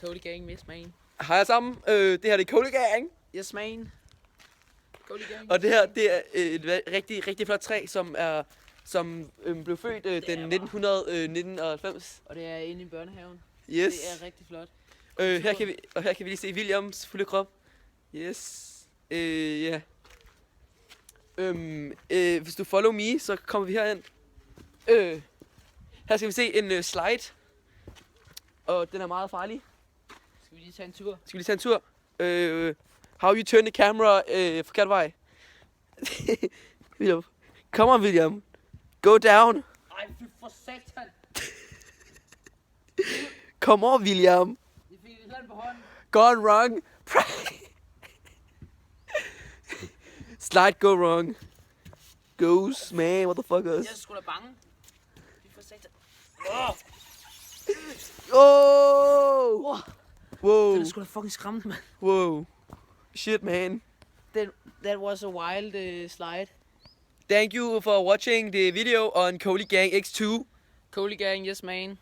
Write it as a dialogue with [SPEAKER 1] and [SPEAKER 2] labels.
[SPEAKER 1] Cody Gang, yes man.
[SPEAKER 2] Hej alle sammen, det her det er Cody Gang.
[SPEAKER 1] Yes man. Cody Gang.
[SPEAKER 2] Og det her det er et rigtig flot træ, som blev født den 1990.
[SPEAKER 1] Og det er inde i børnehaven.
[SPEAKER 2] Yes.
[SPEAKER 1] Det er rigtig flot.
[SPEAKER 2] Her kan vi lige se Williams fulde krop. Yes. Ja. Hvis du follow me, så kommer vi herind. Her skal vi se en slide. Og den er meget farlig.
[SPEAKER 1] Skal vi lige tage en tur?
[SPEAKER 2] How you turn the camera forkert vej. William. Come on, William. Go down.
[SPEAKER 1] Ej, fy for satan.
[SPEAKER 2] Come on, William.
[SPEAKER 1] Jeg fik et land på hånden.
[SPEAKER 2] Gone wrong. Slide go wrong. Goes, man. What the fuck
[SPEAKER 1] Jeg
[SPEAKER 2] is?
[SPEAKER 1] er sgu da bange. Fy for satan.
[SPEAKER 2] Oh! Whoa.
[SPEAKER 1] Den er sgu da fucking skræmmende, mand.
[SPEAKER 2] Whoa. Shit, man.
[SPEAKER 1] That was a wild slide.
[SPEAKER 2] Thank you for watching the video on Cody Gang X2.
[SPEAKER 1] Cody Gang, yes man.